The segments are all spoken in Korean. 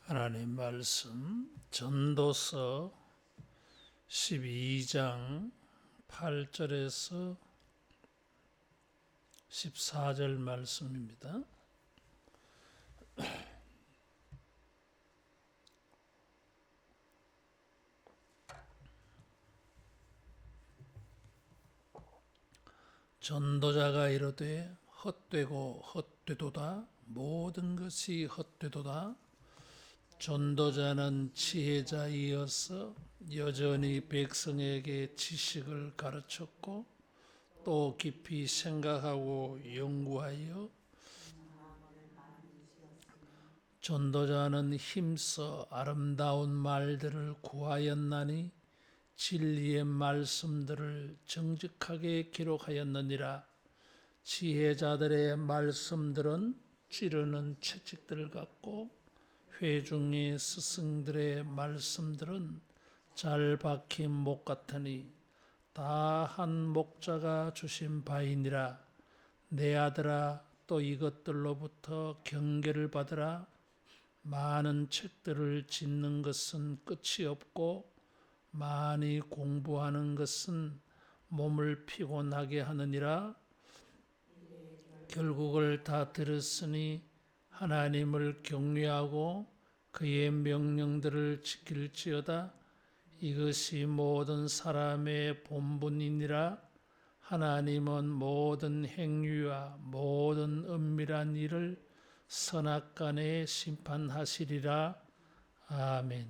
하나님 말씀 전도서 12장 8절에서 14절 말씀입니다. 전도자가 이르되 헛되고 헛되도다, 모든 것이 헛되도다. 전도자는 지혜자이어서 여전히 백성에게 지식을 가르쳤고 또 깊이 생각하고 연구하여 전도자는 힘써 아름다운 말들을 구하였나니 진리의 말씀들을 정직하게 기록하였느니라. 지혜자들의 말씀들은 찌르는 채찍들 같고 회중의 스승들의 말씀들은 잘 박힌 목 같으니 다 한 목자가 주신 바이니라. 내 아들아, 또 이것들로부터 경계를 받으라. 많은 책들을 짓는 것은 끝이 없고 많이 공부하는 것은 몸을 피곤하게 하느니라. 결국을 다 들었으니 하나님을 경외하고 그의 명령들을 지킬지어다. 이것이 모든 사람의 본분이니라. 하나님은 모든 행위와 모든 은밀한 일을 선악간에 심판하시리라. 아멘.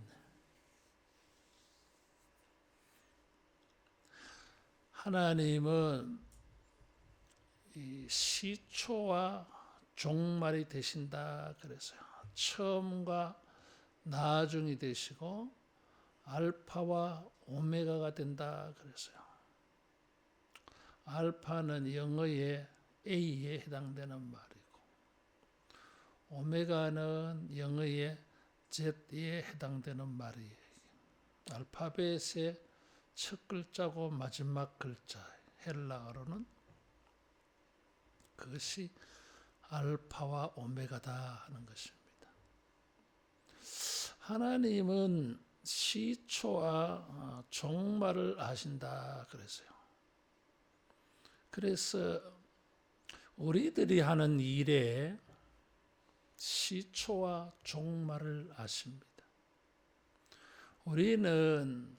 하나님은 이 시초와 종말이 되신다 그래서요. 처음과 나중이 되시고 알파와 오메가가 된다 그래서요. 알파는 영어의 A에 해당되는 말이고 오메가는 영어의 Z에 해당되는 말이에요. 알파벳의 첫 글자고 마지막 글자 헬라어로는 그것이 알파와 오메가다 하는 것입니다. 하나님은 시초와 종말을 아신다 그랬어요. 그래서 우리들이 하는 일에 시초와 종말을 아십니다. 우리는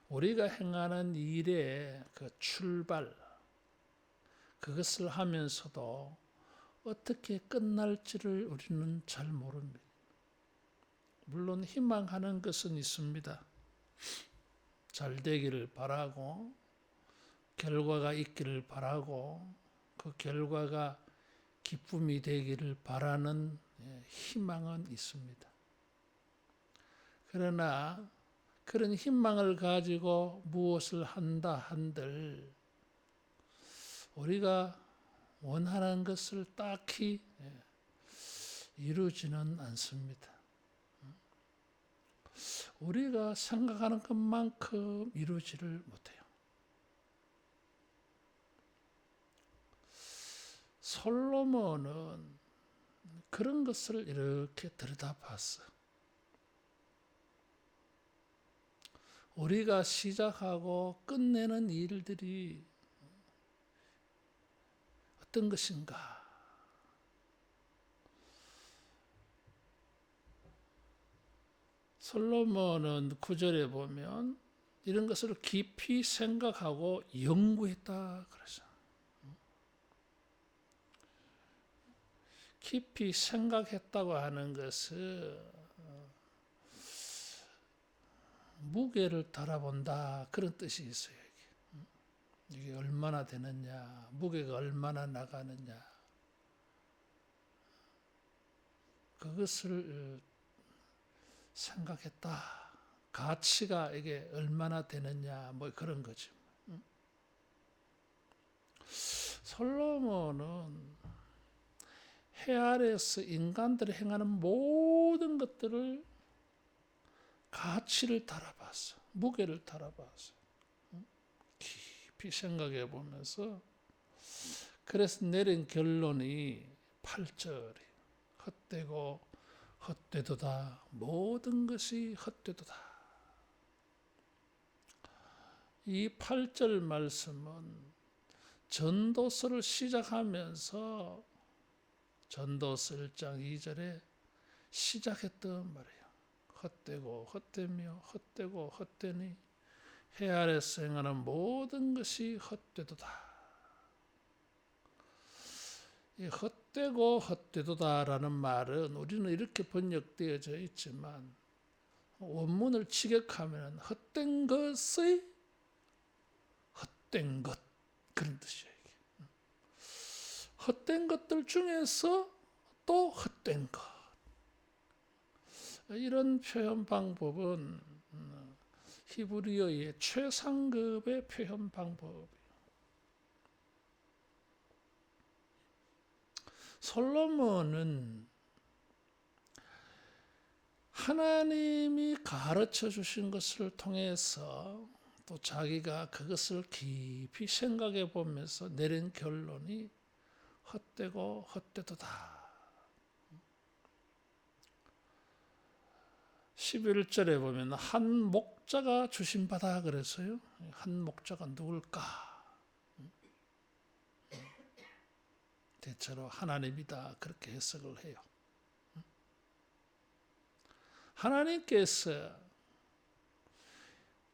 우리가 행하는 일의 그 출발, 그것을 하면서도 어떻게 끝날지를 우리는 잘 모릅니다. 물론 희망하는 것은 있습니다. 잘 되기를 바라고 결과가 있기를 바라고 그 결과가 기쁨이 되기를 바라는 희망은 있습니다. 그러나 그런 희망을 가지고 무엇을 한다 한들 우리가 원하는 것을 딱히 이루지는 않습니다. 우리가 생각하는 것만큼 이루지를 못해요. 솔로몬은 그런 것을 이렇게 들여다봤어. 우리가 시작하고 끝내는 일들이 어떤 것인가? 솔로몬은 9절에 보면 이런 것을 깊이 생각하고 연구했다 그러죠. 깊이 생각했다고 하는 것은 무게를 달아본다 그런 뜻이 있어요. 이게 얼마나 되느냐, 무게가 얼마나 나가느냐, 그것을 생각했다. 가치가 이게 얼마나 되느냐, 뭐 그런 거죠. 솔로몬은 해 아래에서 인간들이 행하는 모든 것들을 가치를 달아봤어. 무게를 달아봤어. 깊이 생각해 보면서 그래서 내린 결론이 8절이 헛되고 헛되도다. 모든 것이 헛되도다. 이 8절 말씀은 전도서를 시작하면서 전도서 1장 2절에 시작했던 말이에요. 헛되고 헛되며 헛되고 헛되니 해 아래서 행하는 모든 것이 헛되도다. 이 헛되고 헛되도다라는 말은 우리는 이렇게 번역되어져 있지만 원문을 직역하면 헛된 것의 헛된 것 그런 뜻이에요. 헛된 것들 중에서 또 헛된 것. 이런 표현 방법은 히브리어의 최상급의 표현 방법이에요. 솔로몬은 하나님이 가르쳐 주신 것을 통해서 또 자기가 그것을 깊이 생각해 보면서 내린 결론이 헛되고 헛되도다. 11절에 보면 한 목자가 주신 바다 그래서요. 한 목자가 누굴까? 대체로 하나님이다 그렇게 해석을 해요. 하나님께서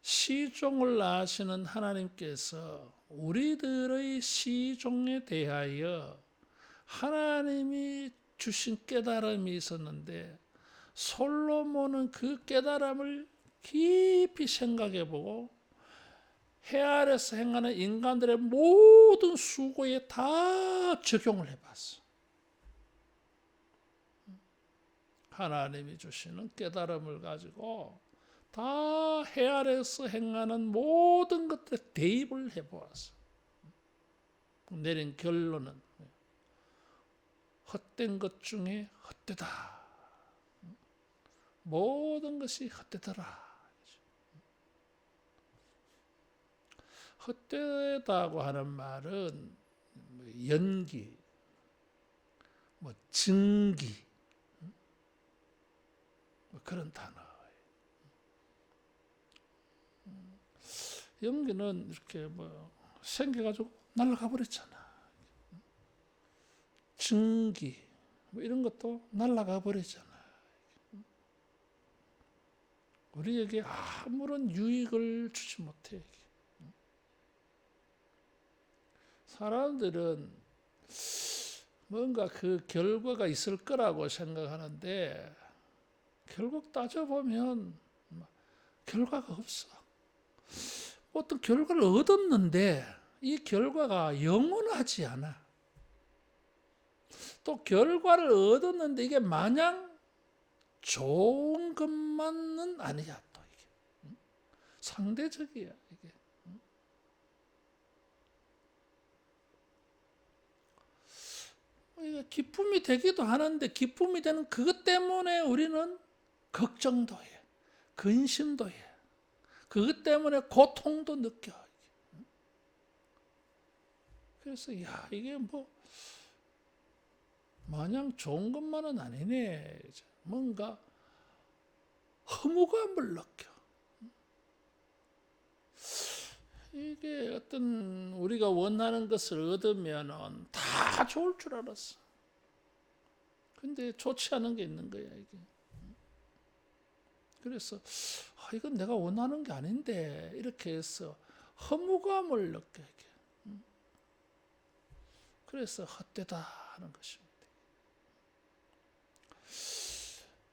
시종을 아시는 하나님께서 우리들의 시종에 대하여 하나님이 주신 깨달음이 있었는데 솔로몬은 그 깨달음을 깊이 생각해보고 해 아래서 행하는 인간들의 모든 수고에 다 적용을 해봤어. 하나님이 주시는 깨달음을 가지고 다 해 아래서 행하는 모든 것들에 대입을 해보았어. 내린 결론은 헛된 것 중에 헛되다. 모든 것이 헛되더라. 헛되다고 하는 말은 연기, 증기, 그런 단어예요. 연기는 이렇게 생겨가지고 날아가 버렸잖아. 증기, 이런 것도 날아가 버리잖아. 우리에게 아무런 유익을 주지 못해. 사람들은 뭔가 그 결과가 있을 거라고 생각하는데 결국 따져보면 결과가 없어. 어떤 결과를 얻었는데 이 결과가 영원하지 않아. 또 결과를 얻었는데 이게 마냥 좋은 것만은 아니야. 또 이게 상대적이야. 이게 기쁨이 되기도 하는데 기쁨이 되는 그것 때문에 우리는 걱정도 해, 근심도 해. 그것 때문에 고통도 느껴. 그래서 이게 마냥 좋은 것만은 아니네. 뭔가 허무감을 느껴. 이게 어떤 우리가 원하는 것을 얻으면 다 좋을 줄 알았어. 근데 좋지 않은 게 있는 거야, 이게. 그래서 이건 내가 원하는 게 아닌데 이렇게 해서 허무감을 느껴. 그래서 헛되다 하는 것입니다.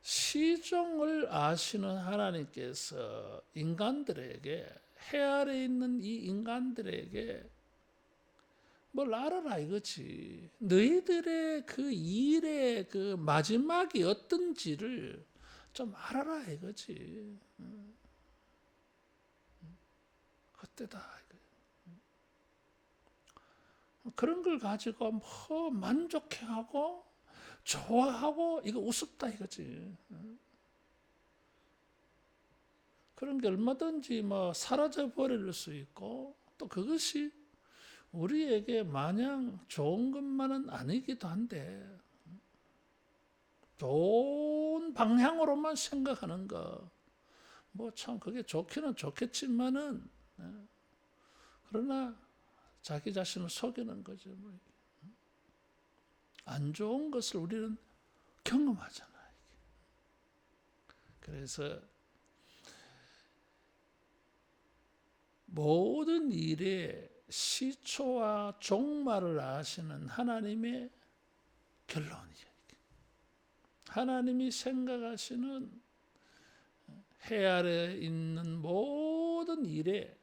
시종을 아시는 하나님께서 인간들에게 해 아래 있는 이 인간들에게 뭘 알아라 이거지. 너희들의 그 일의 그 마지막이 어떤지를 좀 알아라 이거지. 헛되다. 그런 걸 가지고 만족해하고 좋아하고 이거 우습다 이거지. 그런 게 얼마든지 사라져 버릴 수 있고 또 그것이 우리에게 마냥 좋은 것만은 아니기도 한데 좋은 그런 방향으로만 생각하는 거. 뭐 참 그게 좋기는 좋겠지만은 그러나 자기 자신을 속이는 거죠. 뭐. 안 좋은 것을 우리는 경험하잖아요. 그래서 모든 일의 시초와 종말을 아시는 하나님의 결론이죠. 하나님이 생각하시는 해 아래 있는 모든 일의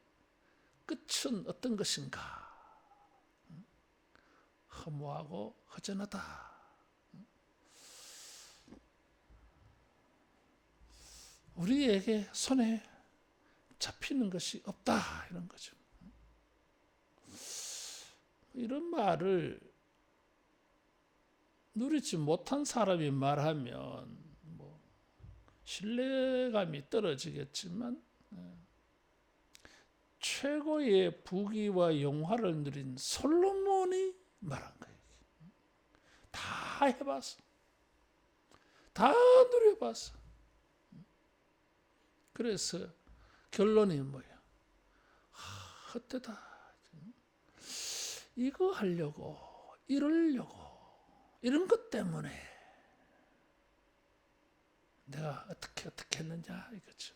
끝은 어떤 것인가? 허무하고 허전하다. 우리에게 손에 잡히는 것이 없다. 이런 거죠. 이런 말을 누리지 못한 사람이 말하면 뭐 신뢰감이 떨어지겠지만 최고의 부귀와 영화를 누린 솔로몬이 말한 거예요. 다 해봤어. 다 누려봤어. 그래서 결론이 뭐야? 헛되다. 이거 하려고, 이러려고, 이런 것 때문에 내가 어떻게 했느냐 이거죠.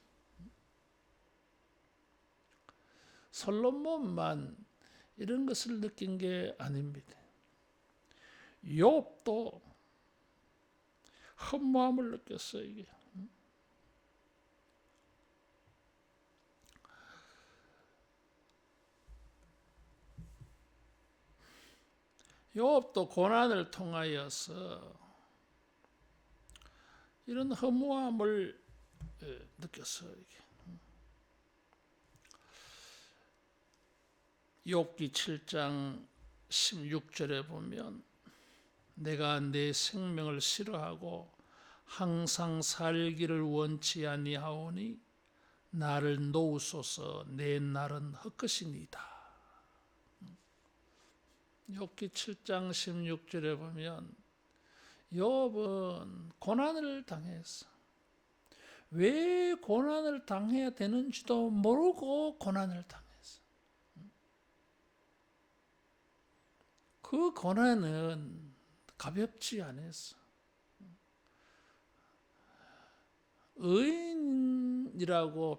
솔로몬만 이런 것을 느낀 게 아닙니다. 욥도 허무함을 느꼈어요. 이게. 욥도 고난을 통하여서 이런 허무함을 느꼈어요. 욥기 7장 16절에 보면 내가 내 생명을 싫어하고 항상 살기를 원치 아니하오니 나를 놓으소서 내 날은 헛것이니이다. 욥기 7장 16절에 보면 욥은 고난을 당했어. 왜 고난을 당해야 되는지도 모르고 고난을 당했어. 그 고난은 가볍지 않았어. 의인이라고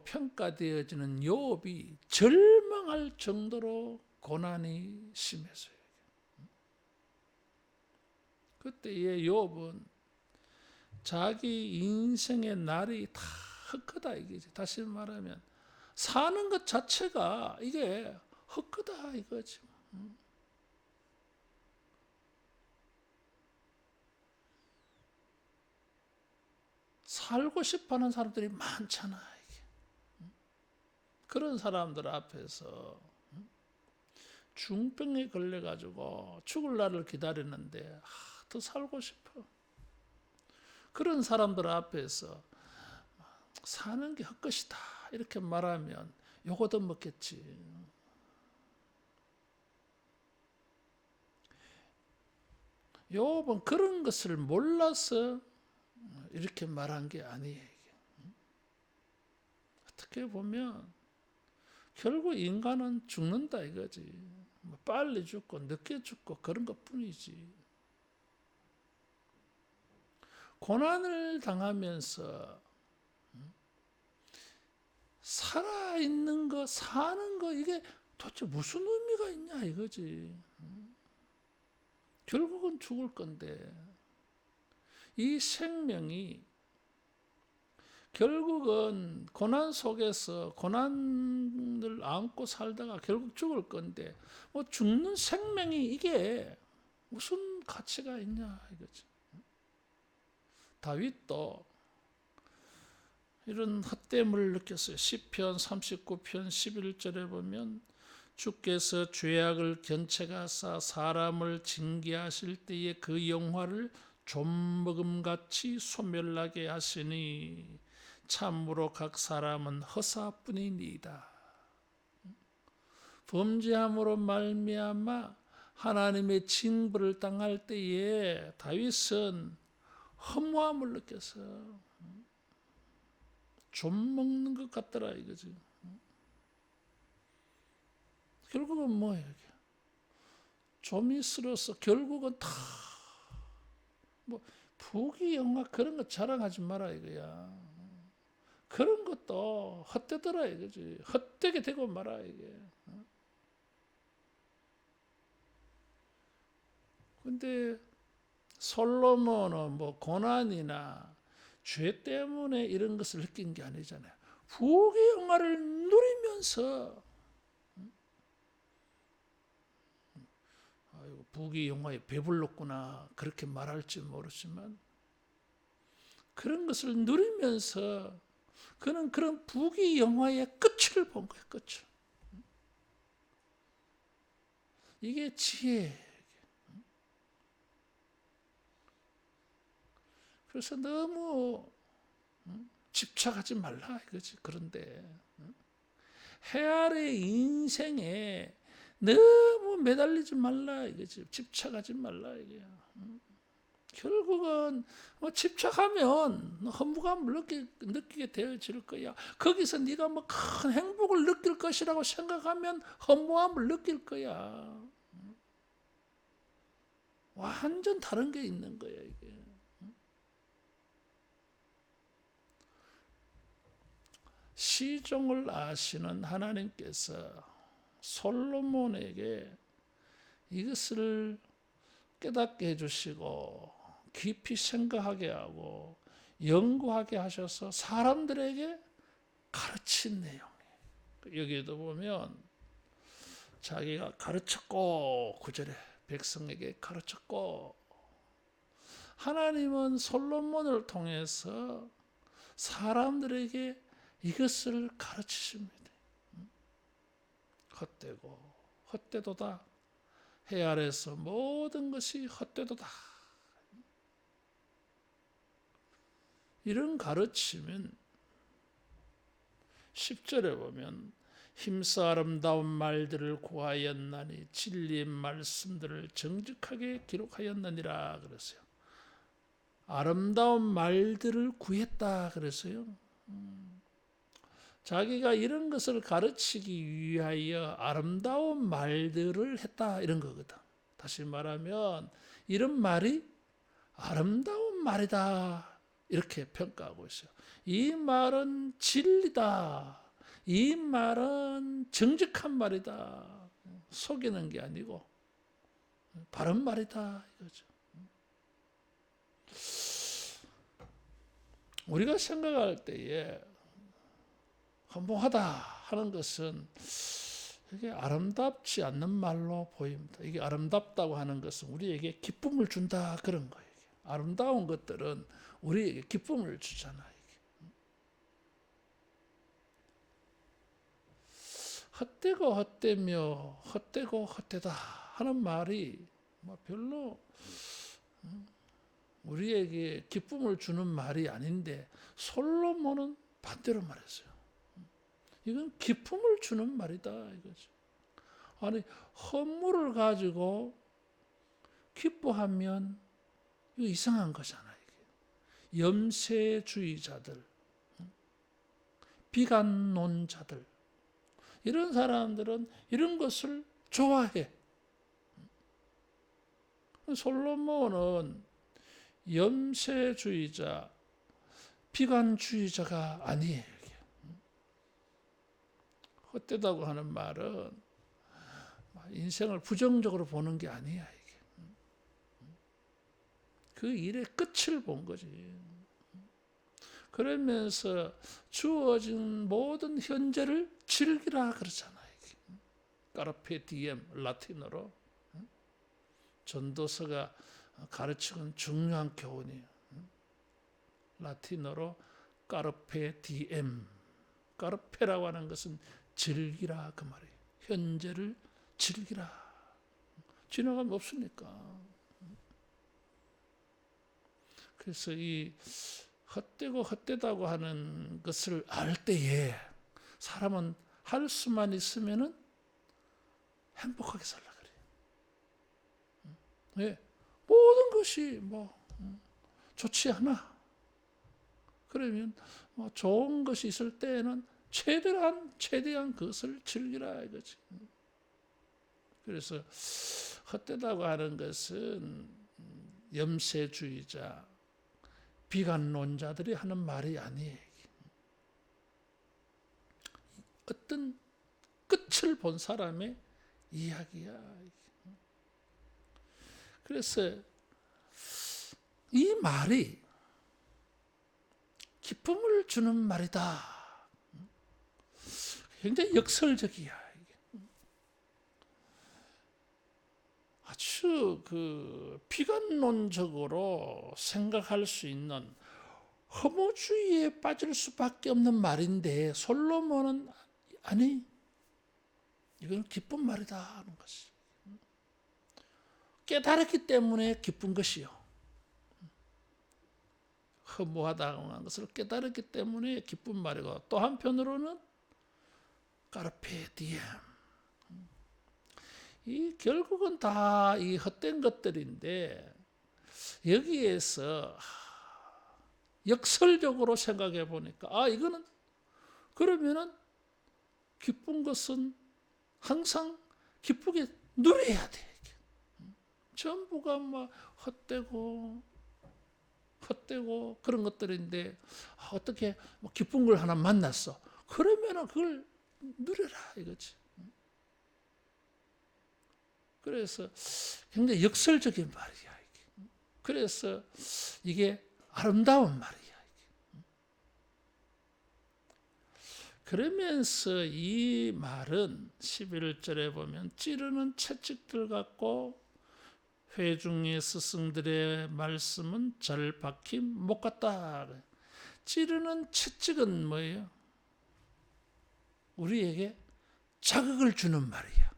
평가되어지는 욥이 절망할 정도로 고난이 심했어요. 그때의 욥은 자기 인생의 날이 다 헛거다 이거지. 다시 말하면 사는 것 자체가 이게 헛거다 이거지. 살고 싶어하는 사람들이 많잖아. 이게. 그런 사람들 앞에서 중병에 걸려가지고 죽을 날을 기다리는데 더 살고 싶어. 그런 사람들 앞에서 사는 게 헛것이다 이렇게 말하면 요거도 먹겠지. 욥은 그런 것을 몰라서 이렇게 말한 게 아니에요. 어떻게 보면 결국 인간은 죽는다 이거지. 빨리 죽고 늦게 죽고 그런 것뿐이지. 고난을 당하면서 살아있는 거, 사는 거 이게 도대체 무슨 의미가 있냐 이거지. 결국은 죽을 건데 이 생명이 결국은 고난 속에서 고난을 안고 살다가 결국 죽을 건데 뭐 죽는 생명이 이게 무슨 가치가 있냐 이거지. 다윗도 이런 헛됨을 느꼈어요. 시편 39편 11절에 보면 주께서 죄악을 견책하사 사람을 징계하실 때에 그 영화를 좀먹음같이 소멸하게 하시니 참으로 각 사람은 허사뿐이니이다. 범죄함으로 말미암아 하나님의 징벌을 당할 때에 다윗은 허무함을 느껴서 좀 먹는 것 같더라 이거지. 결국은 뭐예요? 좀이 쓸어서 결국은 다 뭐 부귀영화 그런 거 자랑하지 마라 이거야. 그런 것도 헛되더라 이거지. 헛되게 되고 말아 이게. 근데 솔로몬은 뭐 고난이나 죄 때문에 이런 것을 느낀 게 아니잖아요. 부귀영화를 누리면서 아이고, 부귀영화에 배불렀구나 그렇게 말할지 모르지만 그런 것을 누리면서 그는 그런 부귀영화의 끝을 본 거예요. 끝을. 이게 지혜. 그래서 너무 집착하지 말라 이거지. 그런데 해 아래 인생에 너무 매달리지 말라 이거지. 집착하지 말라 이게. 결국은 집착하면 허무감을 느끼게 되어질 거야. 거기서 네가 뭐 큰 행복을 느낄 것이라고 생각하면 허무함을 느낄 거야. 완전 다른 게 있는 거야 이게. 시종을 아시는 하나님께서 솔로몬에게 이것을 깨닫게 해주시고 깊이 생각하게 하고 연구하게 하셔서 사람들에게 가르친 내용이에요. 여기에도 보면 자기가 가르쳤고 9절에 백성에게 가르쳤고 하나님은 솔로몬을 통해서 사람들에게 이것을 가르치십니다. 헛되고 헛되도다. 해 아래서 모든 것이 헛되도다. 이런 가르치면 10절에 보면 힘써 아름다운 말들을 구하였나니 진리의 말씀들을 정직하게 기록하였느니라 그랬어요. 아름다운 말들을 구했다 그랬어요. 자기가 이런 것을 가르치기 위하여 아름다운 말들을 했다 이런 거거든. 다시 말하면 이런 말이 아름다운 말이다 이렇게 평가하고 있어요. 이 말은 진리다. 이 말은 정직한 말이다. 속이는 게 아니고 바른 말이다 이거죠. 우리가 생각할 때에 허무하다 하는 것은 이게 아름답지 않는 말로 보입니다. 이게 아름답다고 하는 것은 우리에게 기쁨을 준다 그런 거예요. 아름다운 것들은 우리에게 기쁨을 주잖아요. 헛되고 헛되며 헛되고 헛되다 하는 말이 별로 우리에게 기쁨을 주는 말이 아닌데 솔로몬은 반대로 말했어요. 이건 기쁨을 주는 말이다 이거죠. 아니 허물을 가지고 기뻐하면 이거 이상한 거잖아요. 염세주의자들, 비관론자들 이런 사람들은 이런 것을 좋아해. 솔로몬은 염세주의자, 비관주의자가 아니에요. 헛되다고 하는 말은 인생을 부정적으로 보는 게 아니야. 이게. 그 일의 끝을 본 거지. 그러면서 주어진 모든 현재를 즐기라 그러잖아요. 까르페 디엠 라틴어로 전도서가 가르치는 중요한 교훈이에요. 라틴어로 까르페 디엠. 까르페라고 하는 것은 즐기라 그 말이에요. 현재를 즐기라. 지나가면 없으니까. 그래서 이 헛되고 헛되다고 하는 것을 알 때에 사람은 할 수만 있으면은 행복하게 살라 그래요. 네. 모든 것이 좋지 않아. 그러면 뭐 좋은 것이 있을 때에는 최대한 그것을 즐기라 이거지. 그래서 헛되다고 하는 것은 염세주의자, 비관론자들이 하는 말이 아니에요. 어떤 끝을 본 사람의 이야기야. 그래서 이 말이 기쁨을 주는 말이다. 굉장히 역설적이야. 아주 비관론적으로 생각할 수 있는 허무주의에 빠질 수밖에 없는 말인데 솔로몬은 아니 이건 기쁜 말이다 하는 것이 깨달았기 때문에 기쁜 것이요. 허무하다고 하는 것을 깨달았기 때문에 기쁜 말이고 또 한편으로는 까르페 디엠 이 결국은 다 이 헛된 것들인데 여기에서 역설적으로 생각해 보니까 이거는 그러면은 기쁜 것은 항상 기쁘게 누려야 돼. 전부가 막 헛되고 그런 것들인데 어떻게 기쁜 걸 하나 만났어. 그러면은 그걸 누려라 이거지. 그래서 굉장히 역설적인 말이야. 이게. 그래서 이게 아름다운 말이야. 그러면서 이 말은 11절에 보면 찌르는 채찍들 같고 회중의 스승들의 말씀은 잘 박힌 못 같다. 찌르는 채찍은 뭐예요? 우리에게 자극을 주는 말이야.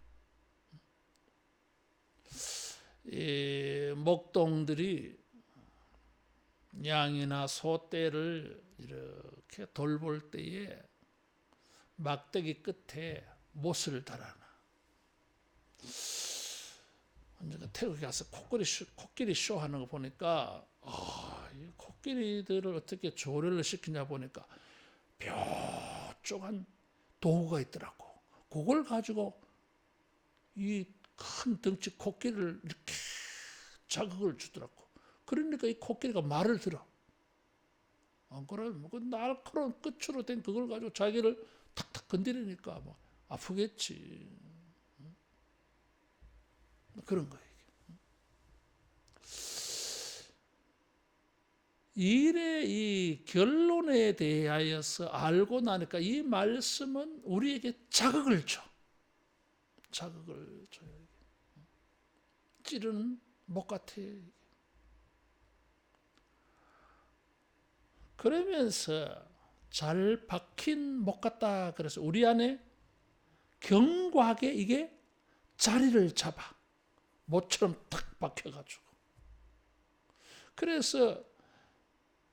이 목동들이 양이나 소떼를 이렇게 돌볼 때에 막대기 끝에 못을 달아놔. 언제가 태국에 가서 코끼리 쇼 하는 거 보니까 이 코끼리들을 어떻게 조련을 시키냐 보니까 뾰족한 도구가 있더라고. 그걸 가지고 이 큰 덩치 코끼리를 이렇게 자극을 주더라고. 그러니까 이 코끼리가 말을 들어. 안 그러면 그 날카로운 끝으로 된 그걸 가지고 자기를 탁탁 건드리니까 뭐 아프겠지. 그런 거예요. 일의 이 결론에 대하여서 알고 나니까 이 말씀은 우리에게 자극을 줘. 자극을 줘요. 찌르는 목 같아. 그러면서 잘 박힌 목 같다. 그래서 우리 안에 견고하게 이게 자리를 잡아. 못처럼 탁 박혀가지고. 그래서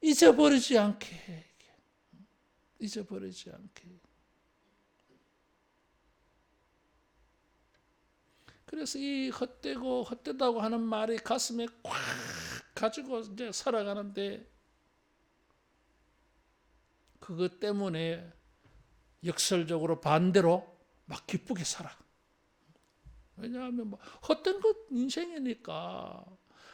잊어버리지 않게. 잊어버리지 않게. 그래서 이 헛되다고 하는 말이 가슴에 꽉 가지고 이제 살아가는데 그것 때문에 역설적으로 반대로 막 기쁘게 살아. 왜냐하면 뭐 헛된 것 인생이니까.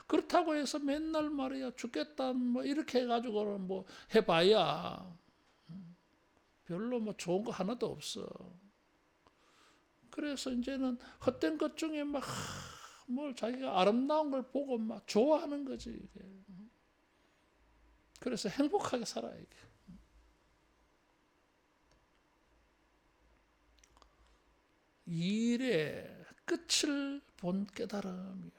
그렇다고 해서 맨날 말이야 죽겠다 뭐 이렇게 해가지고는 뭐 해봐야 별로 뭐 좋은 거 하나도 없어. 그래서 이제는 헛된 것 중에 막 뭘 자기가 아름다운 걸 보고 막 좋아하는 거지 이게. 그래서 행복하게 살아 이게. 일의 끝을 본 깨달음이야.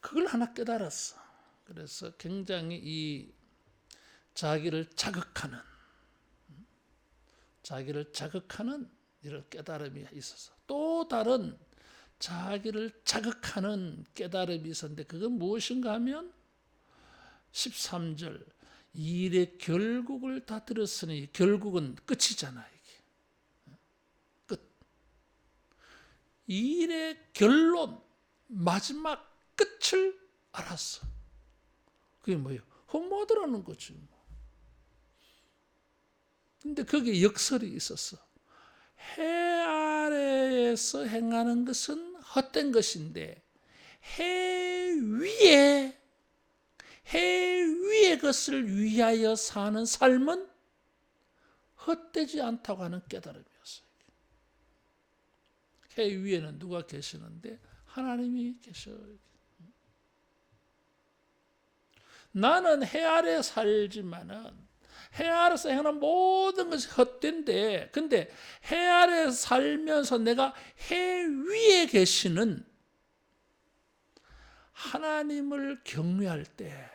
그걸 하나 깨달았어. 그래서 굉장히 이 자기를 자극하는 이런 깨달음이 있어서 또 다른 자기를 자극하는 깨달음이 있었는데 그건 무엇인가 하면 13절 일의 결국을 다 들었으니 결국은 끝이잖아. 이게. 끝. 일의 결론 마지막 끝을 알았어. 그게 뭐예요? 못 알아는 거지. 근데 거기에 역설이 있었어. 해 아래에서 행하는 것은 헛된 것인데 해 위의 것을 위하여 사는 삶은 헛되지 않다고 하는 깨달음이었어요. 해 위에는 누가 계시는데 하나님이 계셔요. 나는 해 아래 살지만은 해 아래서 행하는 모든 것이 헛된데, 근데 해 아래 살면서 내가 해 위에 계시는 하나님을 경외할 때,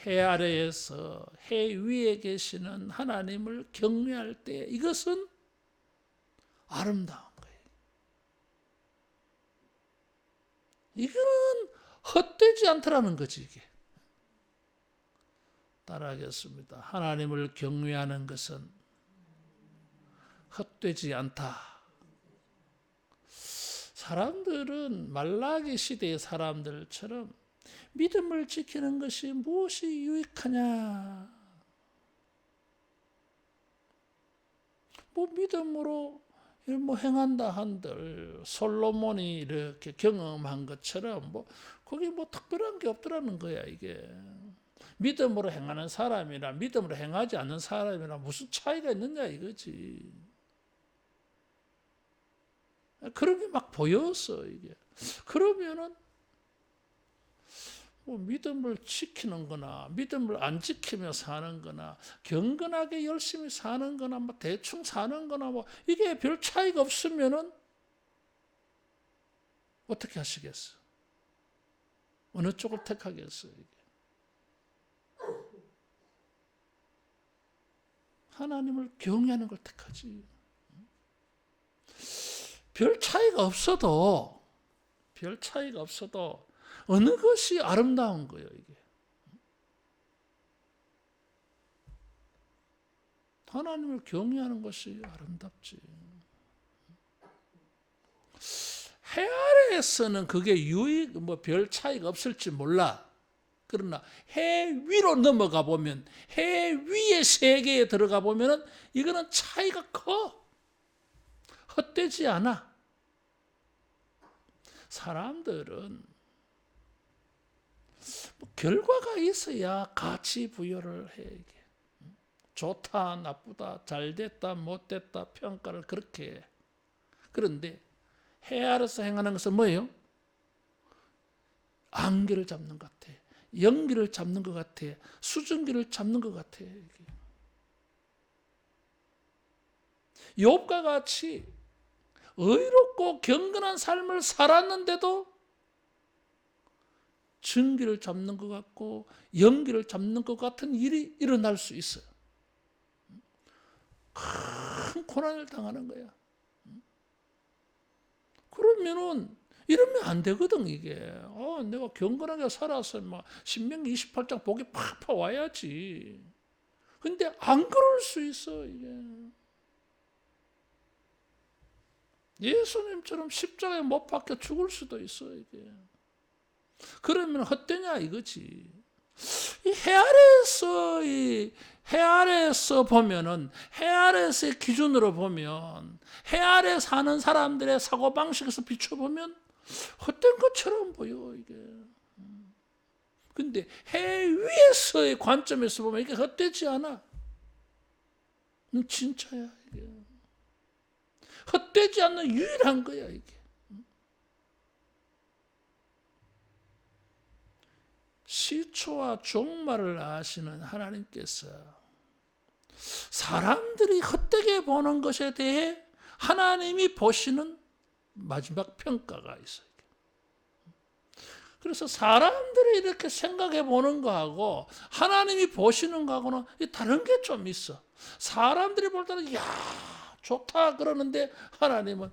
해 아래에서 해 위에 계시는 하나님을 경외할 때 이것은 아름다운 거예요. 이거는 헛되지 않더라는 거지, 이게. 따라하겠습니다. 하나님을 경외하는 것은 헛되지 않다. 사람들은 말라기 시대의 사람들처럼 믿음을 지키는 것이 무엇이 유익하냐? 믿음으로 행한다 한들 솔로몬이 이렇게 경험한 것처럼 거기 특별한 게 없더라는 거야, 이게. 믿음으로 행하는 사람이나 믿음으로 행하지 않는 사람이나 무슨 차이가 있느냐 이거지. 그런 게 막 보였어, 이게. 그러면은 믿음을 지키는 거나 믿음을 안 지키며 사는 거나 경건하게 열심히 사는 거나 대충 사는 거나 이게 별 차이가 없으면은 어떻게 하시겠어? 어느 쪽을 택하겠어요, 이게? 하나님을 경외하는 걸 택하지. 별 차이가 없어도 어느 것이 아름다운 거예요, 이게. 하나님을 경외하는 것이 아름답지. 해 아래에서는 그게 별 차이가 없을지 몰라. 그러나 해 위로 넘어가 보면, 해 위의 세계에 들어가 보면은 이거는 차이가 커. 헛되지 않아. 사람들은 결과가 있어야 가치 부여를 해. 이게. 좋다, 나쁘다, 잘됐다, 못됐다 평가를 그렇게 해. 그런데 해 아래서 행하는 것은 뭐예요? 안개를 잡는 것 같아. 연기를 잡는 것 같아. 수증기를 잡는 것 같아. 욥과 같이 의롭고 경건한 삶을 살았는데도 증기를 잡는 것 같고 연기를 잡는 것 같은 일이 일어날 수 있어요. 큰 고난을 당하는 거야. 그러면은 이러면 안 되거든, 이게. 내가 경건하게 살아서 신명기 28장 복이 팍팍 와야지. 근데 안 그럴 수 있어, 이게. 예수님처럼 십자가에 못 박혀 죽을 수도 있어, 이게. 그러면 헛되냐 이거지. 해 아래에서 보면은, 해 아래에서의 기준으로 보면, 해 아래 사는 사람들의 사고방식에서 비춰보면 헛된 것처럼 보여, 이게. 근데 해 위에서의 관점에서 보면 이게 헛되지 않아. 진짜야, 이게. 헛되지 않는 유일한 거야, 이게. 시초와 종말을 아시는 하나님께서 사람들이 헛되게 보는 것에 대해 하나님이 보시는 마지막 평가가 있어요. 그래서 사람들이 이렇게 생각해 보는 거하고 하나님이 보시는 거하고는 다른 게 좀 있어. 사람들이 볼 때는 야 좋다 그러는데 하나님은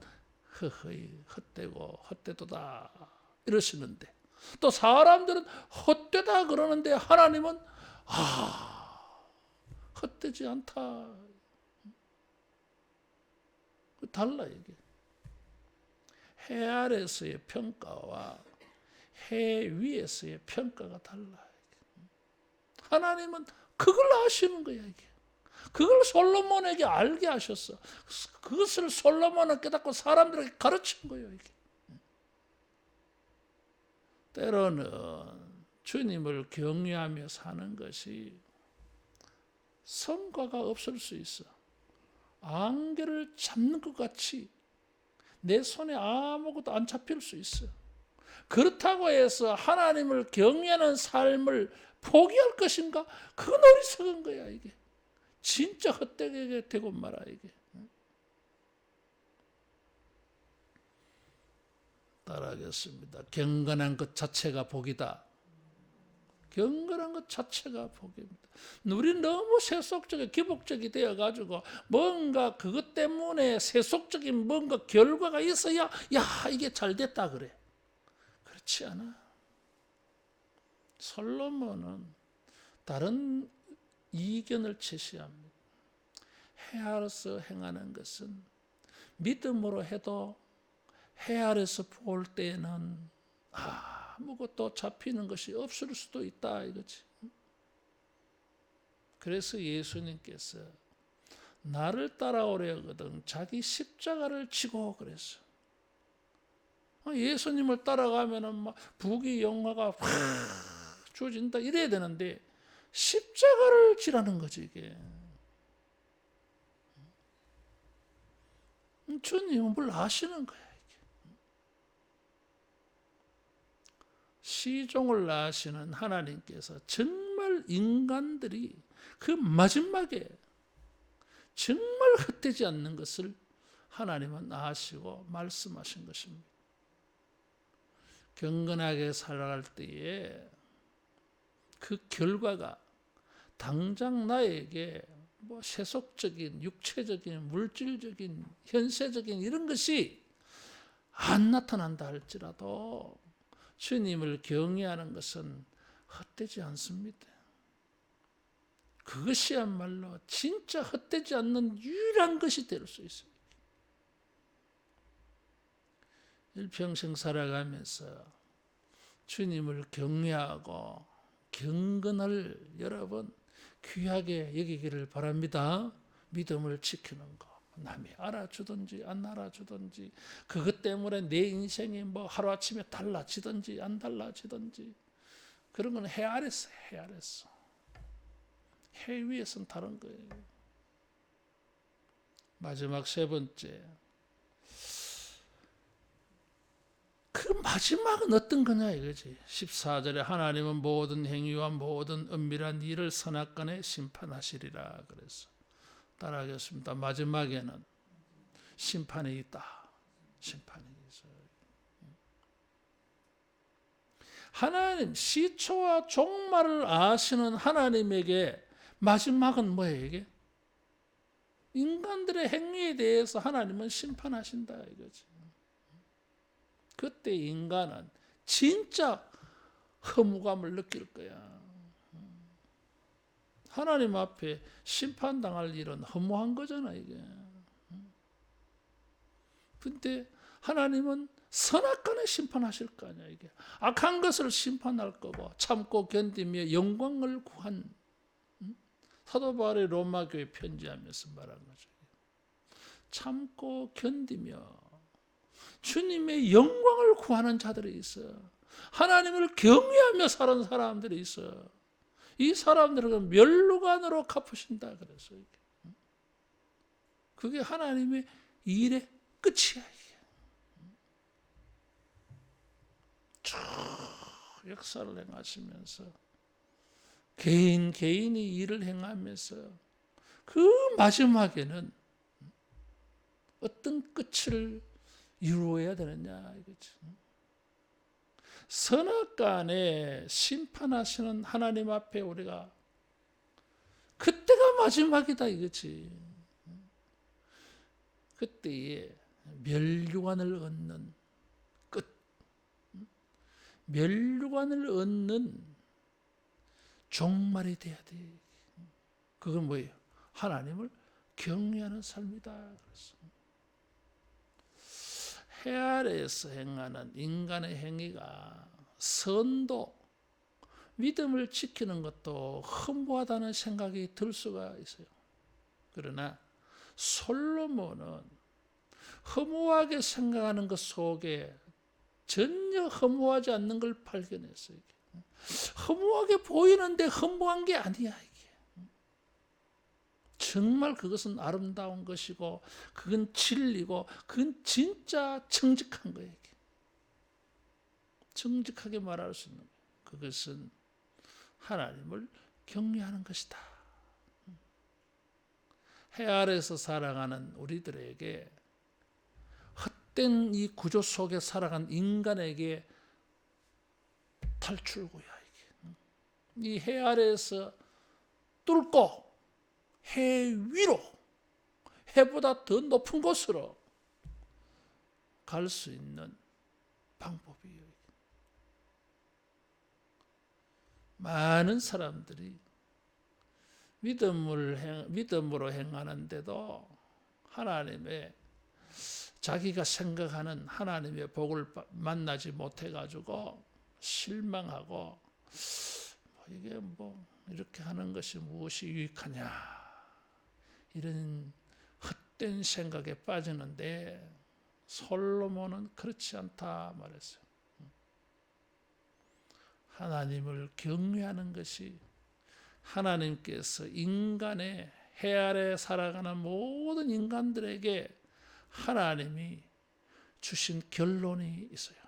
허허이 헛되고 헛되도다 이러시는데, 또 사람들은 헛되다 그러는데 하나님은 헛되지 않다. 달라 이게. 해 아래서의 평가와 해 위에서의 평가가 달라. 하나님은 그걸 아시는 거야, 이게. 그걸 솔로몬에게 알게 하셨어. 그것을 솔로몬은 깨닫고 사람들에게 가르친 거예요, 이게. 때로는 주님을 경외하며 사는 것이 성과가 없을 수 있어. 안개를 잡는 것 같이 내 손에 아무것도 안 잡힐 수 있어. 그렇다고 해서 하나님을 경외하는 삶을 포기할 것인가? 그건 어리석은 거야, 이게. 진짜 헛되게 되고 말아, 이게. 따라하겠습니다. 경건한 것 자체가 복이다. 경건한 것 자체가 복입니다. 우리는 너무 세속적이 기복적이 되어가지고 뭔가 그것 때문에 세속적인 뭔가 결과가 있어야 야 이게 잘 됐다 그래. 그렇지 않아. 솔로몬은 다른 이견을 제시합니다. 해 아래서 행하는 것은 믿음으로 해도 해 아래서 볼 때는 아무것도 잡히는 것이 없을 수도 있다 이거지. 그래서 예수님께서 나를 따라오려거든 자기 십자가를 지고 그랬어. 예수님을 따라가면은 막 부귀영화가 확 주어진다 이래야 되는데 십자가를 지라는 거지 이게. 주님은 뭘 아시는 거야. 시종을 아시는 하나님께서 정말 인간들이 그 마지막에 정말 헛되지 않는 것을 하나님은 아시고 말씀하신 것입니다. 경건하게 살아갈 때에 그 결과가 당장 나에게 뭐 세속적인, 육체적인, 물질적인, 현세적인 이런 것이 안 나타난다 할지라도 주님을 경외하는 것은 헛되지 않습니다. 그것이야말로 진짜 헛되지 않는 유일한 것이 될 수 있습니다. 일평생 살아가면서 주님을 경외하고 경건을 여러분 귀하게 여기기를 바랍니다. 믿음을 지키는 것. 남이 알아주든지 안 알아주든지 그것 때문에 내 인생이 뭐 하루아침에 달라지든지 안 달라지든지 그런 건 해 아래서 해 아래서 해 위에서는 다른 거예요. 마지막 세 번째 그 마지막은 어떤 거냐 이거지. 14절에 하나님은 모든 행위와 모든 은밀한 일을 선악간에 심판하시리라 그랬어. 따라하겠습니다. 마지막에는 심판이 있다. 심판이 있어요. 하나님 시초와 종말을 아시는 하나님에게 마지막은 뭐예요 이게? 인간들의 행위에 대해서 하나님은 심판하신다 이거지. 그때 인간은 진짜 허무감을 느낄 거야. 하나님 앞에 심판당할 일은 허무한 거잖아 이게. 근데 하나님은 선악간에 심판하실 거 아니야 이게. 악한 것을 심판할 거고 참고 견디며 영광을 구한 사도 바울이 로마 교회 편지하면서 말한 거죠. 참고 견디며 주님의 영광을 구하는 자들이 있어. 하나님을 경외하며 사는 사람들이 있어. 이 사람들은 멸루관으로 갚으신다 그랬어요. 그게 하나님의 일의 끝이야. 이게. 쭉 역사를 행하시면서 개인이 일을 행하면서 그 마지막에는 어떤 끝을 이루어야 되느냐 이거지. 선악간에 심판하시는 하나님 앞에 우리가 그때가 마지막이다 이거지. 그때에 멸류관을 얻는 끝, 멸류관을 얻는 종말이 돼야 돼. 그건 뭐예요? 하나님을 경외하는 삶이다. 그래서 해 아래에서 행하는 인간의 행위가 선도, 믿음을 지키는 것도 허무하다는 생각이 들 수가 있어요. 그러나 솔로몬은 허무하게 생각하는 것 속에 전혀 허무하지 않는 걸 발견했어요. 허무하게 보이는데 허무한 게 아니야. 이게 정말 그것은 아름다운 것이고, 그건 진리고, 그건 진짜 정직한 거예요. 이게. 정직하게 말할 수 있는 거예요. 그것은 하나님을 경외하는 것이다. 해 아래에서 살아가는 우리들에게, 헛된 이 구조 속에 살아간 인간에게 탈출구야. 이 해 아래에서 뚫고 해 위로, 해보다 더 높은 곳으로 갈 수 있는 방법이에요. 많은 사람들이 믿음으로 행하는데도 하나님의, 자기가 생각하는 하나님의 복을 만나지 못해가지고 실망하고, 이게 이렇게 하는 것이 무엇이 유익하냐, 이런 헛된 생각에 빠지는데, 솔로몬은 그렇지 않다 말했어요. 하나님을 경외하는 것이, 하나님께서 인간의, 해 아래 살아가는 모든 인간들에게 하나님이 주신 결론이 있어요.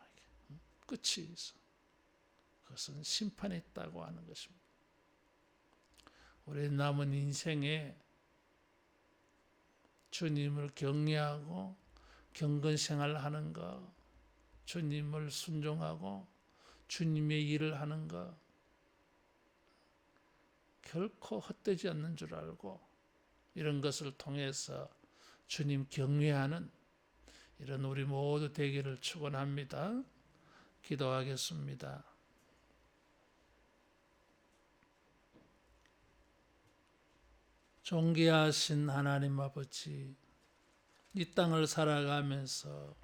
끝이 있어. 그것은 심판이 있다고 하는 것입니다. 우리 남은 인생에 주님을 경외하고 경건생활하는 것, 주님을 순종하고 주님의 일을 하는 것, 결코 헛되지 않는 줄 알고, 이런 것을 통해서 주님 경외하는 이런 우리 모두 되기를 축원합니다. 기도하겠습니다. 존귀하신 하나님 아버지, 이 땅을 살아가면서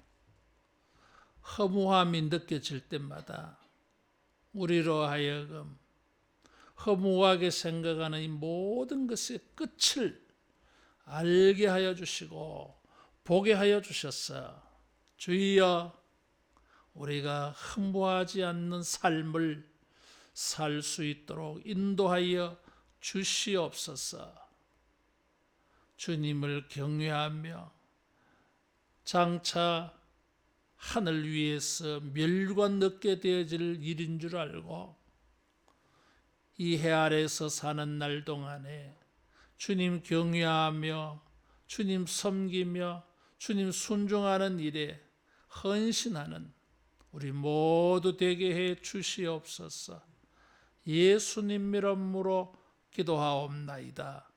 허무함이 느껴질 때마다 우리로 하여금 허무하게 생각하는 이 모든 것의 끝을 알게 하여 주시고 보게 하여 주셔서, 주여, 우리가 허무하지 않는 삶을 살 수 있도록 인도하여 주시옵소서. 주님을 경외하며 장차 하늘 위에서 멸관 넣게 되어질 일인 줄 알고, 이 해 아래에서 사는 날 동안에 주님 경외하며 주님 섬기며 주님 순종하는 일에 헌신하는 우리 모두 되게 해 주시옵소서. 예수님 이름으로 기도하옵나이다.